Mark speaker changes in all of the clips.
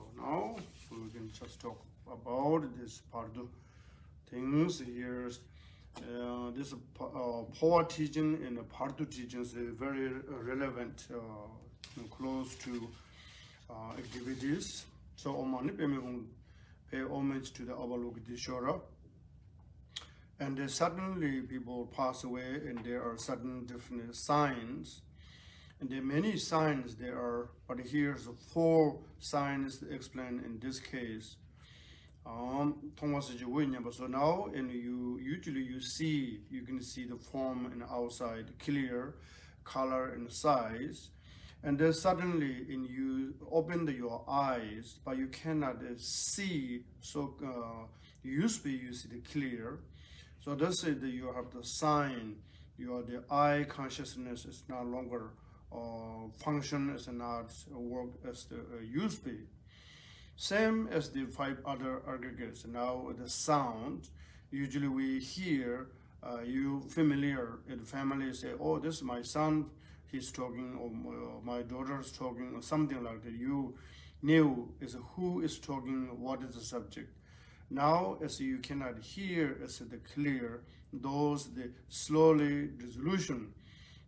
Speaker 1: So now we can just talk about this Bardo things. Here's this Phowa teaching and Bardo teachings is very relevant, close to activities. So Omani pay homage to the Avalokiteshvara. And then suddenly people pass away, and there are sudden different signs. And there are many signs there are, but here's 4 signs explained in this case. So now, and you can see the form and outside clear, color and size. And then suddenly, you open your eyes, but you cannot see. So you see the clear. So this is you have the sign. The eye consciousness is no longer function as not work as the used to be. Same as the 5 other aggregates. Now the sound, usually we hear, you familiar in the family say, oh, this is my son, he's talking, or my daughter's talking, or something like that. You knew is who is talking, what is the subject. Now, as you cannot hear as the clear, those the slowly resolution.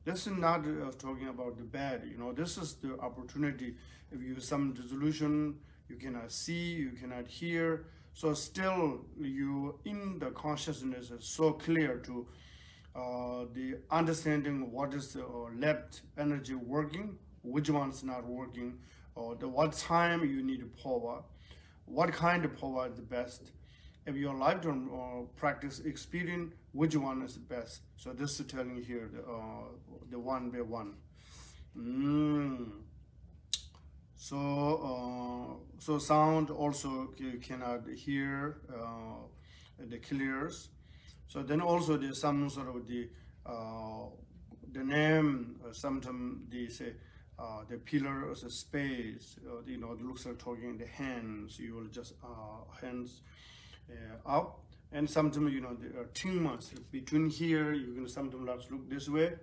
Speaker 1: This is not talking about the bad, this is the opportunity. If you have some resolution, you cannot see, you cannot hear, so still you in the consciousness is so clear to the understanding what is the left energy working, which one's not working, or what time you need Phowa, what kind of Phowa is the best. If your lifetime practice experience, which one is the best? So this is telling here the one by one. So sound also you cannot hear the clears. So then also there's some sort of the name. Sometimes they say the pillar as a space. It looks like talking the hands. You will just hands up, and sometimes there are tumors between here. You can sometimes look this way.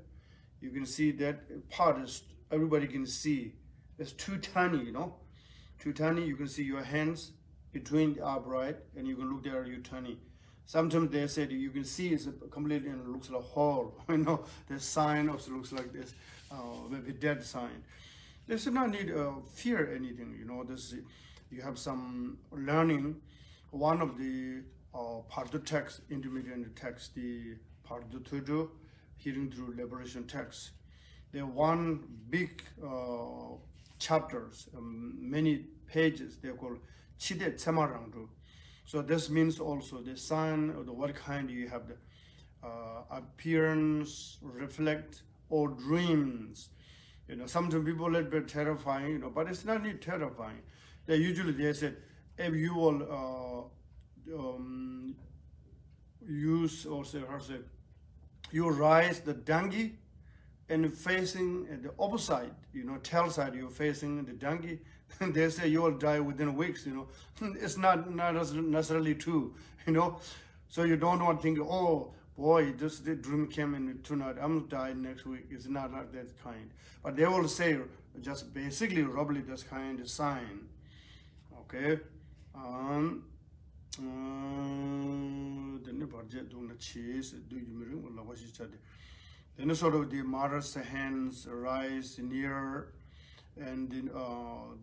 Speaker 1: You can see that part is everybody can see. It's too tiny, too tiny. You can see your hands between the upright, and you can look there. You're tiny. Sometimes they said you can see it's completely and it looks like a hole. The sign also looks like this, maybe dead sign. This does not need fear anything. This you have some learning. One of the Bardo text, intermediate text, the Bardo Tudu, Hearing Through Liberation text. They're one big chapters, many pages. They're called Chide Tsemarangdu. So this means also the sign of the what kind you have the appearance, reflect, or dreams. Sometimes people a little bit terrifying, but it's not really terrifying. They said, if you will use or say, you rise the donkey and facing the opposite, tail side, you're facing the donkey, they say you will die within weeks, It's not necessarily true, So you don't want to think, oh boy, this the dream came in tonight, I'm gonna die next week. It's not like that kind. But they will say just basically roughly this kind of sign. Okay. Then sort of the mother's hands rise near, and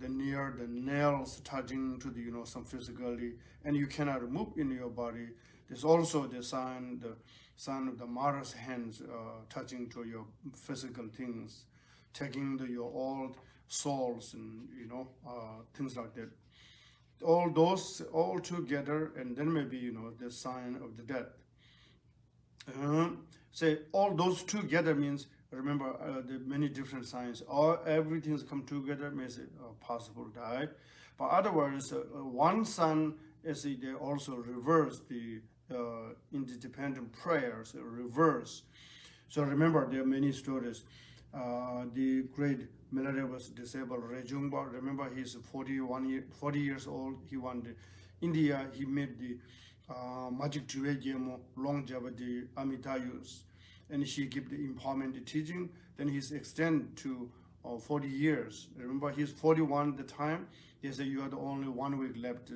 Speaker 1: the near the nails touching to the some physically, and you cannot move in your body. There's also the sign of the mother's hands touching to your physical things, taking your old souls and things like that. All those all together, and then maybe the sign of the death. Say all those together means, remember the many different signs. Everything's come together makes it possible to die. But otherwise, one sign is they also reverse the interdependent prayers. Reverse. So remember, there are many stories. The great military was disabled Rejungba. Remember, he's 40 years old. He won India. He made the magic Trivejemo longevity Amitayus, and she gave the empowerment teaching. Then he's extended to 40 years. Remember, he's 41 at the time. They said you had only 1 week left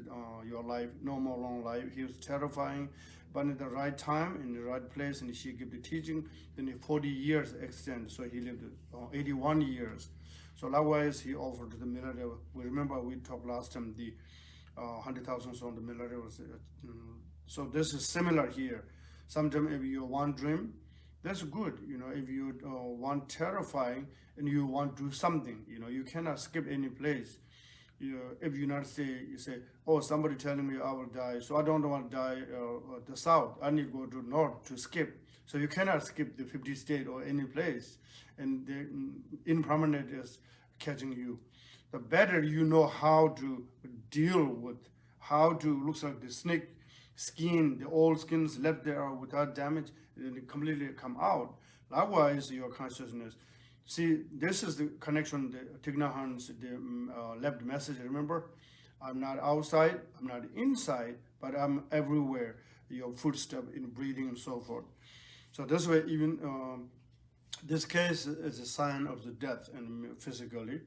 Speaker 1: your life, no more long life. He was terrifying, but at the right time, in the right place, and she gave the teaching, then the 40 years extend, so he lived 81 years. So likewise, he offered the military. We remember we talked last time, the 100,000 son, the military was, so this is similar here. Sometimes if you want dream, that's good. If you want terrifying and you want to do something, you cannot skip any place. If you not say, you say, oh, somebody telling me I will die, so I don't want to die the south. I need to go to north to skip. So you cannot skip the 50 state or any place, and the impermanent is catching you. The better you know how to deal with, how to looks like the snake skin, the old skins left there without damage, and it completely come out. Likewise, your consciousness. See, this is the connection, the Thich Nhat Hanh's left message, remember? I'm not outside, I'm not inside, but I'm everywhere. Your footstep in breathing and so forth. So this way, even this case is a sign of the death and physically,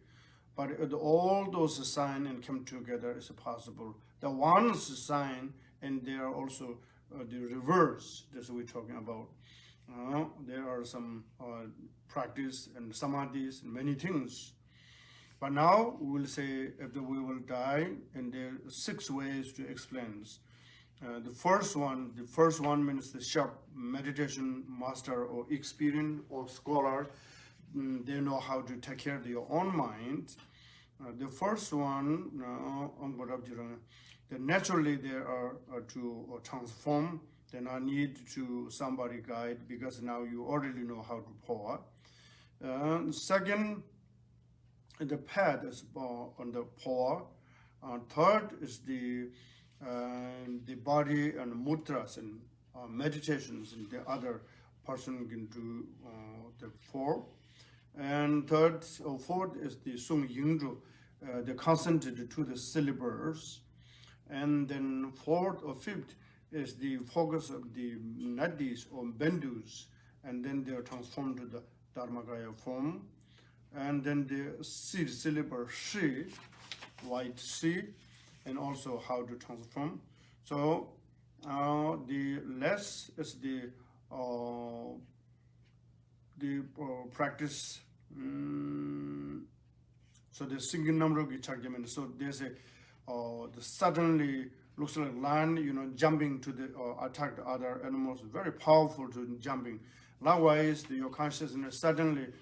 Speaker 1: but all those signs and come together is possible. The one's sign, and there are also the reverse. That's what we're talking about. There are some practice and samadhis and many things. But now we will say if we will die, and there are 6 ways to explain. The first one means the sharp meditation master or experienced or scholar. They know how to take care of your own mind. The first one, naturally they are to transform. Then I need to somebody guide, because now you already know how to Phowa. Second, the path is on the Phowa. Third is the body and mudras and meditations, and the other person can do the 4. And fourth is the Sung Yingzhu, the concentrated to the syllables. And then 4th or 5th is the focus of the nadis or bendus, and then they are transformed to the Dharmakaya form. And then the seed syllable shi, white shi, and also how to transform. So the less is the practice. So the single number of Gichakyaman. So there's a the suddenly looks like lion, jumping to the attack the other animals, very powerful to jumping. Likewise, your consciousness suddenly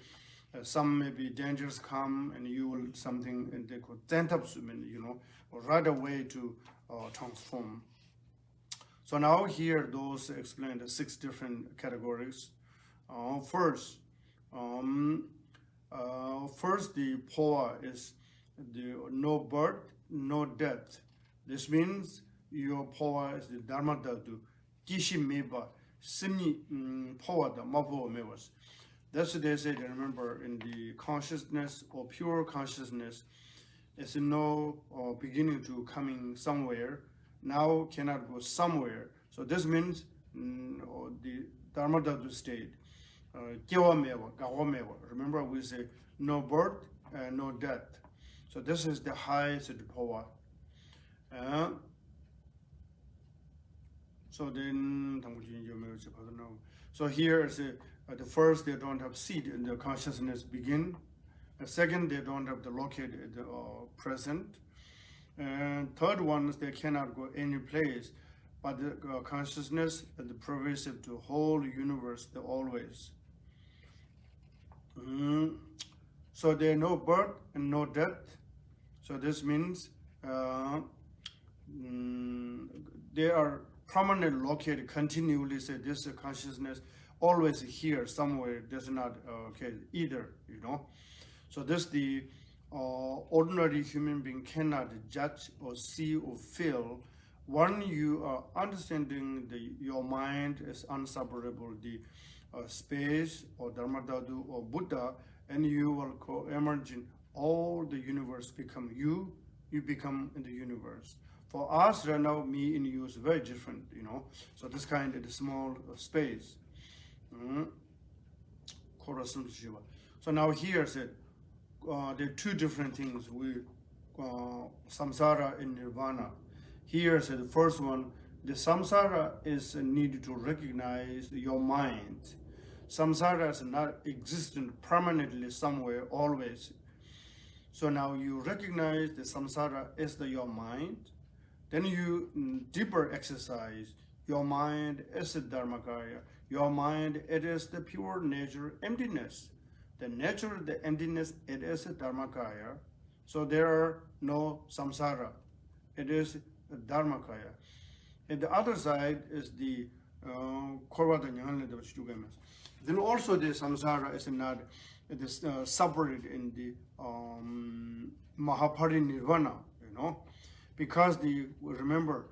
Speaker 1: some maybe dangers come, and you will something, and they could right away to transform. So now here those explain the 6 different categories. First, the Phowa is the no birth, no death. This means your Phowa is the Dharma Dhatu, Kishi Meba, Simni Phowa da Mapo Mevas. That's what they say. Remember, in the consciousness or pure consciousness, it's no beginning to coming somewhere. Now cannot go somewhere. So this means the Dharma Dhatu state. Kewa Meva, Gawa Meva. Remember, we say no birth and no death. So this is the highest Phowa. So then, so here is the first, they don't have seed in the consciousness begin. The second, they don't have the located present. And third one is they cannot go any place, but the consciousness is the pervasive to whole universe, the always. So there are no birth and no death. So this means they are permanently located continually. Say this consciousness always here somewhere. Does not either. So this the ordinary human being cannot judge or see or feel. When you are understanding your mind is inseparable, the space or Dharma Dhatu or Buddha, and you will co-emerge in all the universe become you become in the universe. For us right now, me and you is very different, So this kind of small space. So now here said, there are two different things. Samsara and nirvana. Here, so the first one, the samsara is needed to recognize your mind. Samsara is not existent permanently somewhere, always. So now you recognize the samsara is your mind. Then you deeper exercise. Your mind is the dharmakaya. Your mind, it is the pure nature, emptiness. The nature, the emptiness, it is the dharmakaya. So there are no samsara. It is the dharmakaya. And the other side is the korvata nyanle de chugamas. Then also the samsara is not separated in the mahaparinirvana, you know, because remember,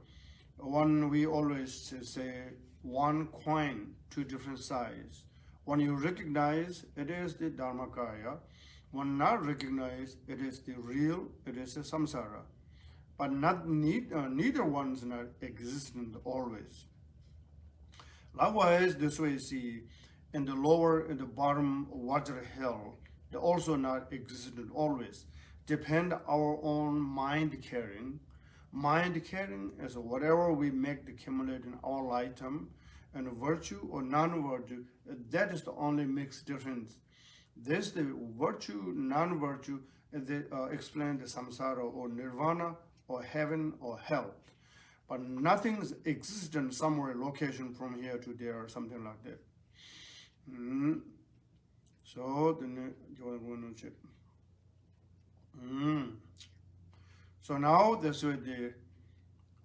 Speaker 1: we always say one coin, two different sides. When you recognize, it is the dharmakaya. When not recognize, it is the real, it is the samsara. But neither one is not existent always. Likewise, this way you see in the lower and the bottom water hell, they also not existent always. Depend our own mind carrying. Mind carrying is whatever we make the accumulate in our lifetime, and virtue or non-virtue, that is the only makes difference. This the virtue, non-virtue, they explain the samsara or nirvana or heaven or hell. But nothing is existent somewhere, location from here to there or something like that. So then you want to check. So now this is the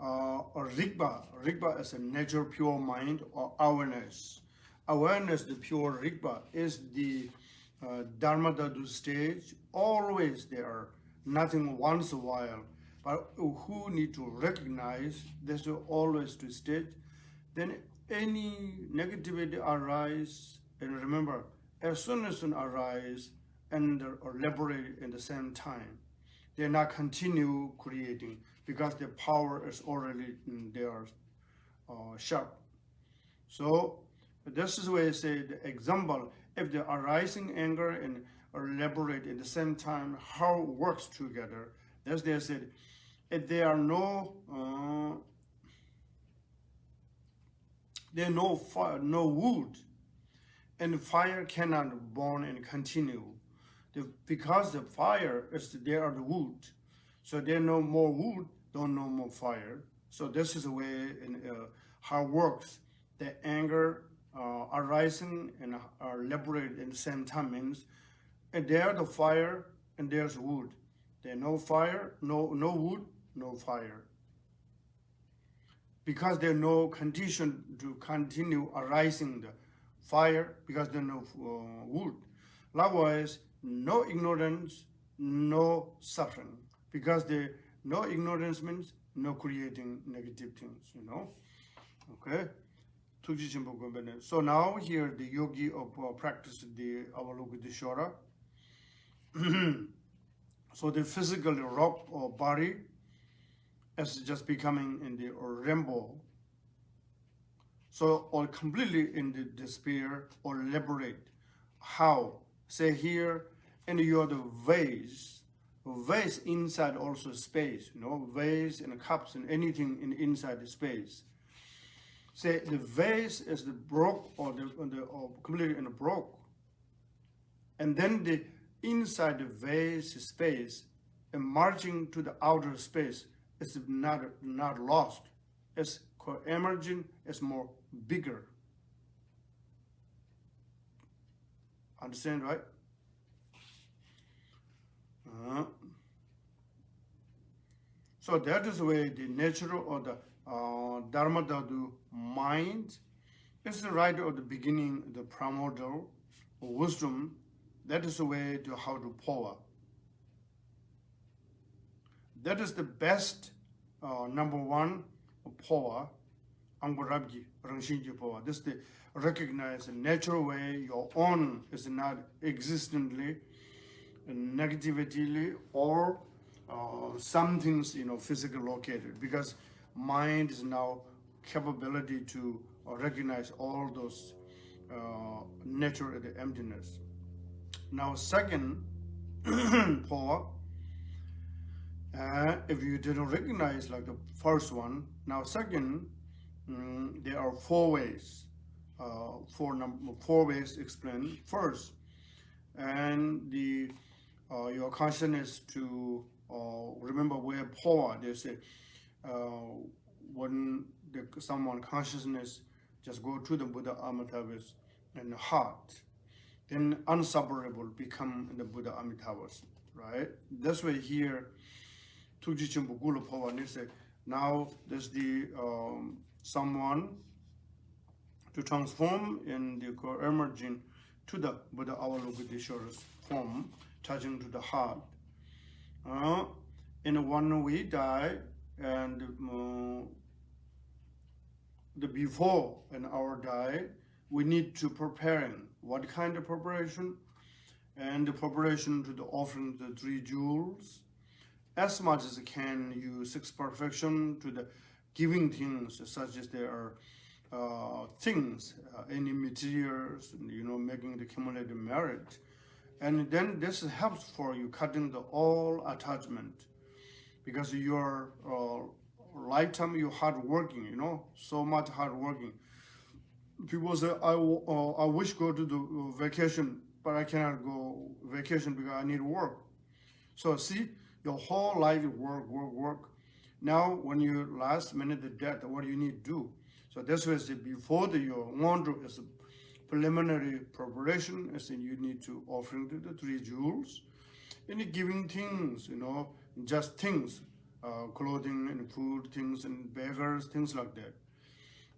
Speaker 1: Rigpa. Rigpa is a nature pure mind or awareness. Awareness, the pure Rigpa, is the Dharma Dhatu stage. Always there, nothing once a while. But who need to recognize this is always to stage. Then any negativity arise, and remember, as soon as it arise and liberate at the same time, they not continue creating because the power is already there, sharp. So this is where I say the example, if the arising anger and liberate at the same time, how it works together. That's they said, if there are no fire, no wood, and fire cannot burn and continue. Because the fire is there are the wood, so there no more wood, don't no more fire. So this is the way how it works. The anger arising and are liberated at the same time means, and there the fire and there's wood. There no fire, no wood, no fire. Because there no condition to continue arising the fire because there no wood. Likewise, no ignorance, no suffering, because no ignorance means no creating negative things, you know. Okay. So now here the yogi of practice the Avalokiteshvara. So the physical rock or body is just becoming in the rainbow. So or completely in the despair or liberate. How? Say here, and you're the vase inside also space, you know, vase and cups and anything inside the space. Say the vase is the broke or completely in the broke, and then the inside the vase space emerging to the outer space is not lost. It's emerging. It's more bigger. Understand, right? So that is the way the natural or the Dharma Dhatu mind is the right of the beginning, the primordial wisdom. That is the way to how to Phowa. That is the best number one Phowa, Angurabji, Rangshinji Phowa. This is the recognize the natural way your own is not existently, negatively, or some things, you know, physically located, because mind is now capability to recognize all those nature of the emptiness. Now second, Phowa. If you didn't recognize like the first one, now second, there are four ways. Four ways explained. First, and the your consciousness to remember where Phowa. They say when someone consciousness just go to the Buddha Amitabhas and heart, then unseparable become the Buddha Amitabhas, right? That's why here, Tujichimbu Gula Phowa, they say now there's the someone to transform in the emerging to the Buddha Avalokiteshvara's form, touching to the heart. In one we die, and the before and our die, we need to preparing. What kind of preparation? And the preparation to the offering the 3 jewels, as much as can use 6 perfection to the giving things, such as there are things, any materials, making the cumulative merit. And then this helps for you cutting the all attachment, because your lifetime you hard working, so much hard working. People say, I wish go to the vacation, but I cannot go vacation because I need work. So see, your whole life you work. Now when you last minute the death, what do you need to do? So that's why before your wandering is a preliminary preparation, as in you need to offering to the 3 jewels, and giving things, just things, clothing and food, things and beggars, things like that.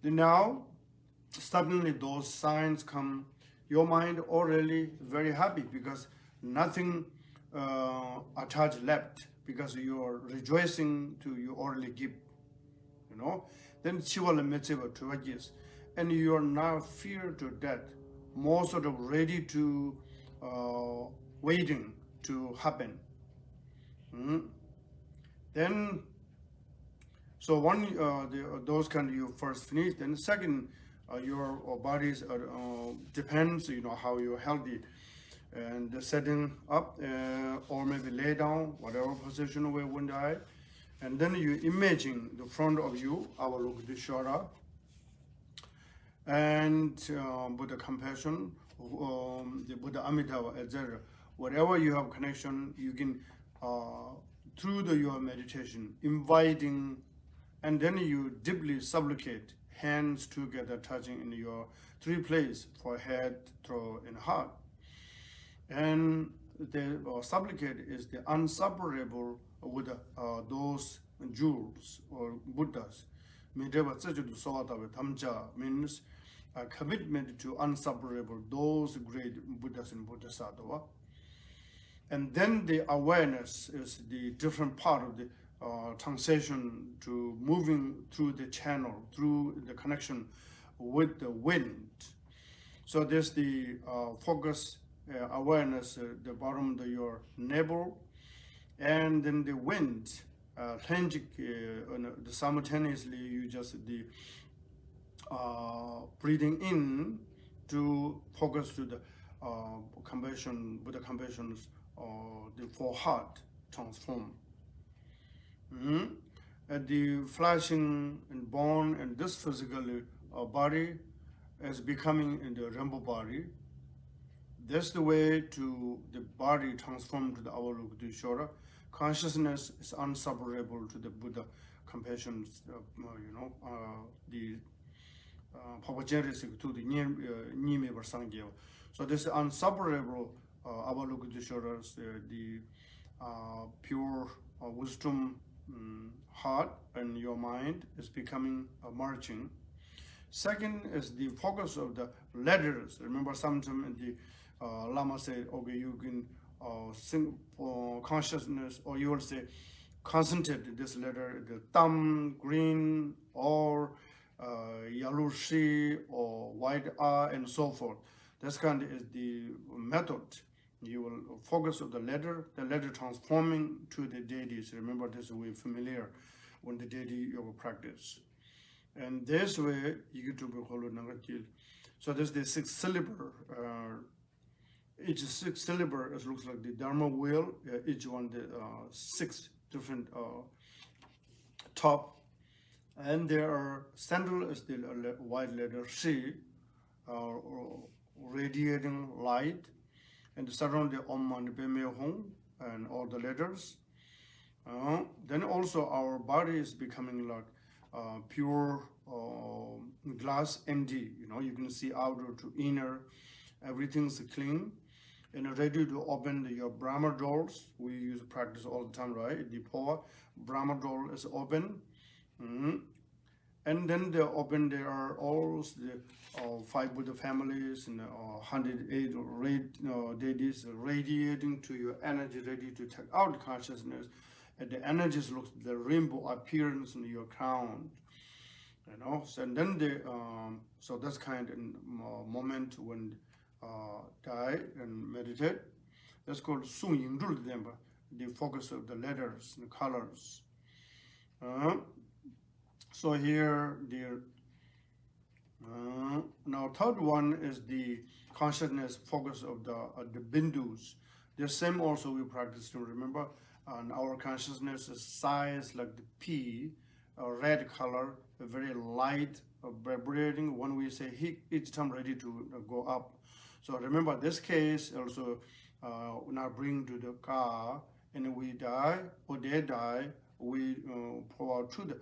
Speaker 1: Then now, suddenly those signs come, your mind already very happy because nothing attached left, because you are rejoicing to you already give, Then Chivala Metseva Tuvagis, and you are now fear to death, more sort of ready to waiting to happen. Then, so one, those kind you first finish. Then second, your bodies depends, how you're healthy, and the setting up, or maybe lay down, whatever position we would die, and then you imagine the front of you, Avalokiteshvara, and Buddha compassion, the Buddha Amitabha, etc. Whatever you have connection, you can through your meditation, inviting, and then you deeply supplicate, hands together touching in your 3 places, forehead, throat, and heart. And the supplicate is the unseparable with those jewels or Buddhas. Means a commitment to unseparable those great Buddhas and Bodhisattva. And then the awareness is the different part of the transition to moving through the channel, through the connection with the wind. So there's the focus, awareness, the bottom of your navel, and then the wind, simultaneously you just breathing in to focus to the compassion, Buddha compassions, the 4 heart transform. And the flashing and born and this physical body is becoming in the rainbow body. That's the way to the body transformed to the Avalokiteshvara. Consciousness is unseparable to the Buddha compassion, the Papajerisik to the Nime Varsangyo. So this unseparable Avalokiteshvara, the pure wisdom heart and your mind is becoming merging. Second is the focus of the letters. Remember, sometimes the Lama said, okay, you can sing for consciousness, or you will say, concentrate this letter, the thumb, green, or yellow shi, or white R, and so forth. This kind is the method. You will focus on the letter transforming to the deities. Remember, this we're familiar when the deity yoga practice. And this way, you get to be Holo Nangakil. So there's the 6 syllable each six syllable looks like the Dharma wheel. Each one the 6 different top, and there are central is the white letter C, radiating light, and surround the Om Mani Padme Hum and all the letters. Then also our body is becoming like pure glass empty. You can see outer to inner, everything's clean and ready to open your Brahma doors. We use practice all the time, right? The Phowa Brahma door is open. And then they open, there are all the 5 Buddha families and 108 deities radiating to your energy, ready to take out consciousness. And the energies looks the rainbow appearance in your crown. So and then the so that's kind of moment when die and meditate. That's called Sung Ying Zhul Denpa, the focus of the letters and the colors. So here, now third one is the consciousness focus of the bindus. The same also we practice to remember, and our consciousness is size like the P, red color, very light, vibrating. When we say each time ready to go up. So remember this case also now bring to the car, and we die or they die, we pour out to the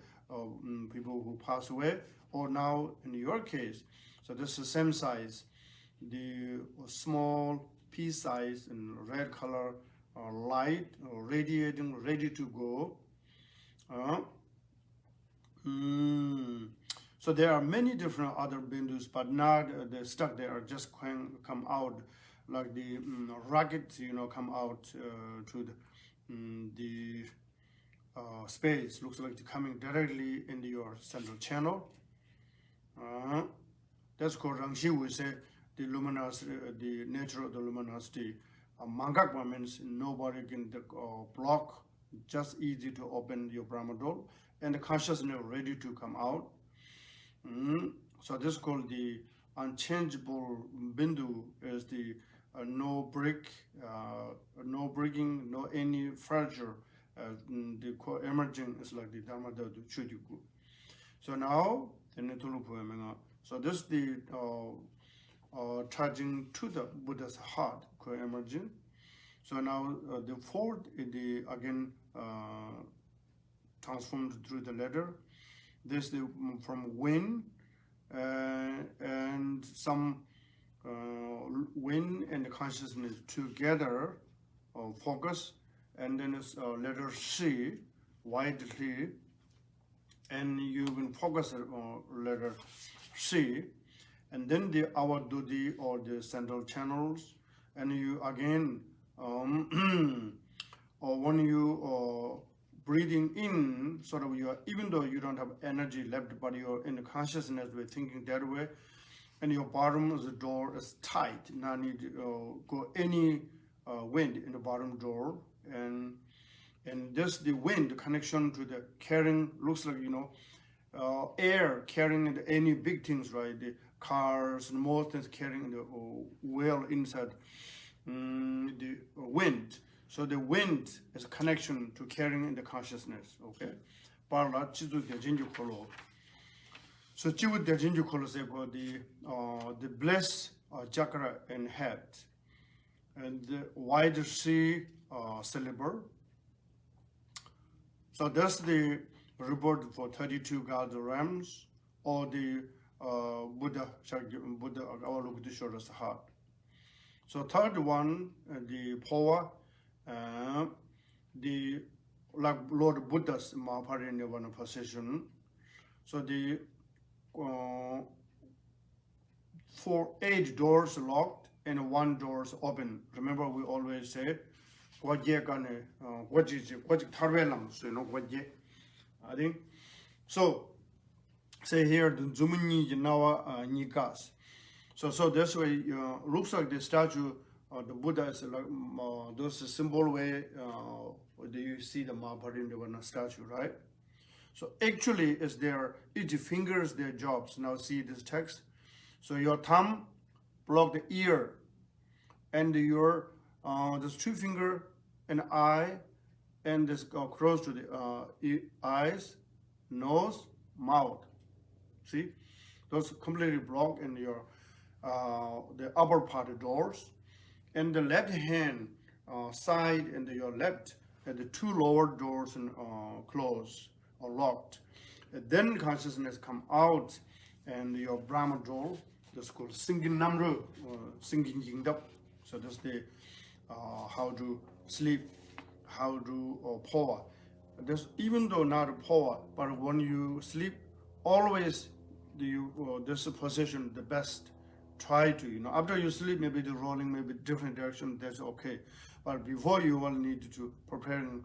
Speaker 1: people who pass away, or now in your case, so this is the same size, the small pea size and red color, light, radiating, ready to go. So there are many different other bindus, but not the stuck. They are just come out like the rocket, come out to the space. Looks like it's coming directly into your central channel. That's called Rangshi. We say the luminosity, the nature of the luminosity. Mangakpa means nobody can block, just easy to open your Brahma door, and the consciousness ready to come out. So this is called the unchangeable bindu, is the no break, no breaking, no any fracture. The emerging is like the Dharma Chujuku. So now, so this is the charging to the Buddha's heart, emerging. So now the fourth is the again transformed through the letter. This is from wind and some wind and consciousness together focus, and then it's letter C, widely, and you will focus on letter C, and then the Awadudi or the central channels, and you again or when you breathing in, sort of you are, even though you don't have energy left, but you're in the consciousness, we're thinking that way, and your bottom of the door is tight. Now need to go any wind in the bottom door, and this the wind connection to the carrying looks like air carrying any big things, right? The cars and more things carrying the wheel inside the wind. So the wind is a connection to carrying in the consciousness, okay? Parla chizu dejinju kolo. So chiwu dejinju kolo say about the bliss chakra and head, and the wide sea syllable. So that's the report for 32 God's realms, or the Buddha Avalokiteshvara's heart. So third one, the Phowa, the like Lord Buddha's Mahaparinirvana position. So the 8 doors locked and 1 door is open. Remember, we always say, I think so. Say here the Zumuni Nawa Nikas. So this way looks like the statue the Buddha is like those simple way you see the Mahaparinirvana statue, right? So actually is their each fingers their jobs. Now see this text. So your thumb block the ear, and your this two finger and eye, and this go close to the eyes, nose, mouth. See, those completely blocked in your the upper part of doors, and the left hand side and your left, and the two lower doors and closed or locked. And then consciousness come out, and your Brahma door. That's called singing namru, singing yingdap. So that's the how to sleep, how to Phowa. This even though not a Phowa, but when you sleep, always this position the best. Try to after you sleep, maybe the rolling, maybe different direction. That's okay, but before you will need to preparing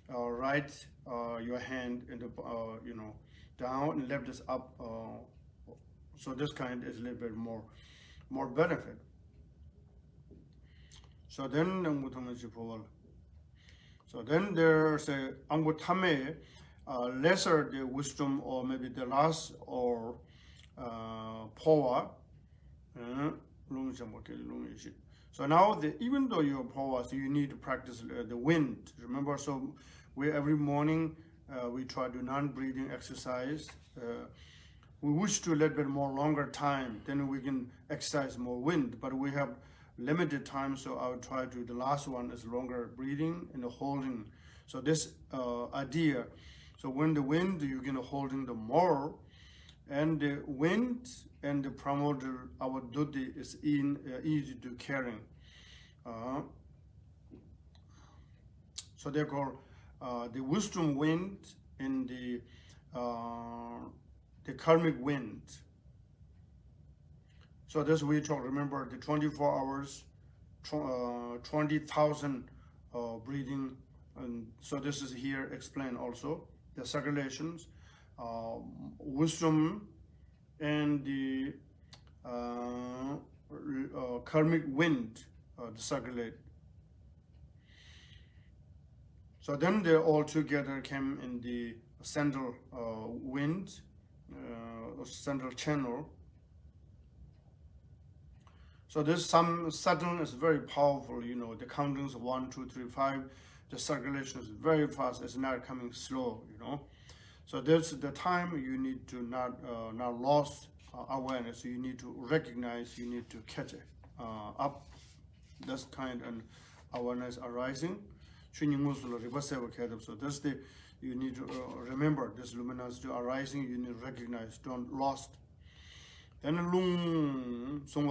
Speaker 1: right your hand and the down and left is up. So this kind is a little bit more benefit. So then there's a angutame, lesser the wisdom, or maybe the last or Phowa. So now even though you're Phowa, so you need to practice the wind. Remember, so we every morning we try to non-breathing exercise. We wish to a little bit more longer time, then we can exercise more wind, but we have limited time, so I will try to, the last one is longer breathing and holding. So this idea, so when the wind, you can holding the more, and the wind and the promoter, our duty is easy to carry. So therefore, the wisdom wind and the karmic wind. So this we talk, remember the 24 hours, 20,000 breathing, and so this is here explained also, the circulations, wisdom and the karmic wind to circulate. So then they all together came in the central wind, central channel. So this some sudden is very powerful, the countings 1, 2, 3, 5, the circulation is very fast, it's not coming slow, So there's the time you need to not lost awareness, you need to recognize, you need to catch it up. That's kind of awareness arising. So that's the, you need to remember this luminosity arising, you need to recognize, don't lost. Then so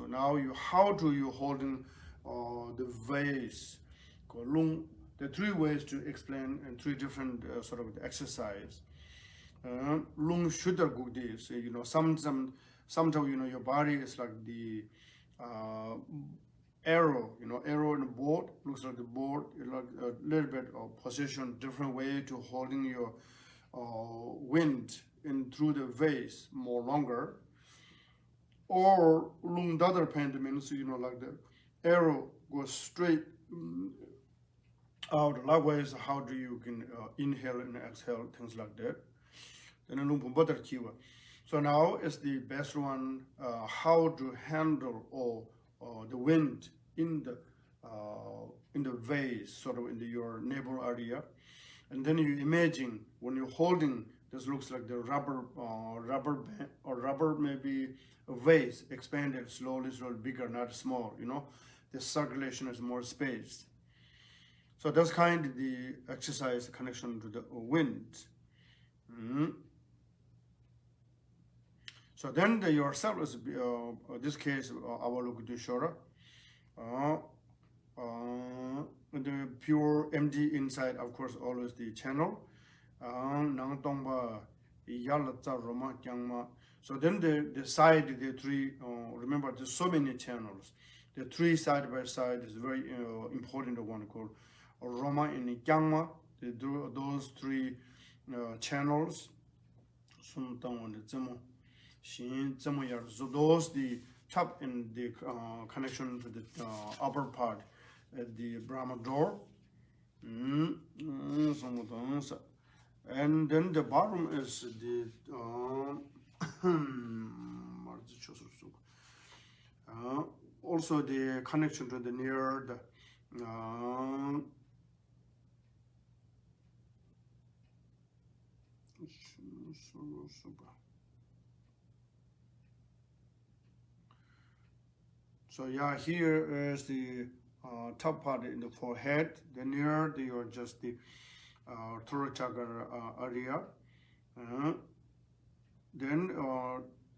Speaker 1: now how do you holding the vase? The three ways to explain and three different sort of exercise. Sometimes your body is like the arrow, arrow in the board, looks like the board, like a little bit of position, different way to holding your wind in through the vase more longer. Or the other pen means, like the arrow goes straight out. Likewise, how do you can inhale and exhale, things like that. Then so now is the best one, how to handle the wind in the vase, sort of in your navel area. And then you imagine when you're holding, this looks like the rubber band, or rubber maybe a vase expanded slowly, bigger, not small, the circulation is more space. So that's kind of the exercise connection to the wind. So then yourself is, this case, our look to Shora. The pure empty inside, of course, always the channel. So then the side, the three, remember there's so many channels. The three side by side is very important one called Roma and Yangma. Those three channels. So those the top and the connection to the upper part at the Brahma door. And then the bottom is the also the connection to the near the so yeah, here is the top part in the forehead, the near the or just the throat chakra area. Then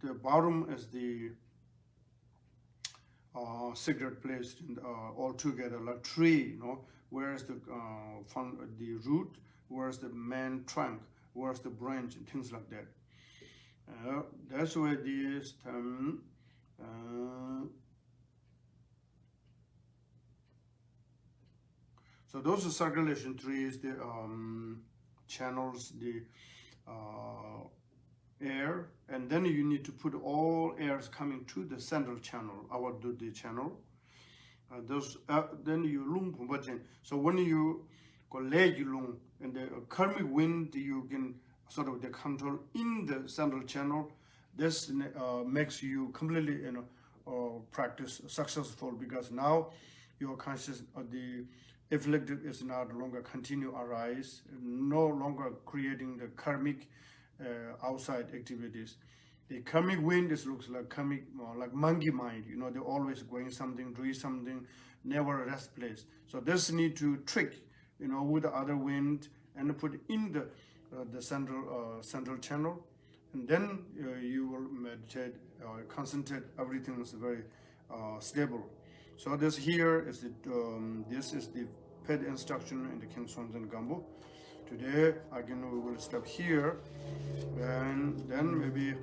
Speaker 1: the bottom is the cigarette placed in all together like tree, where's the root, where's the main trunk, where's the branch, and things like that. That's where this term. So those are circulation trees, the channels, the air, and then you need to put all airs coming to the central channel, our the channel. Then you lung pumbajin. So when you go leg lung and the karmic wind, you can sort of the control in the central channel. This makes you completely practice successful, because now your conscious the afflicted is not longer continue arise, no longer creating the karmic outside activities. The karmic wind looks like karmic, like monkey mind. They're always going something, doing something, never rest place. So this need to trick, with the other wind and put in the central channel, and then you will meditate, concentrate. Everything is very stable. So this here is the this is the paid instruction in the King Sonam Gambo. Today again we will stop here, and then maybe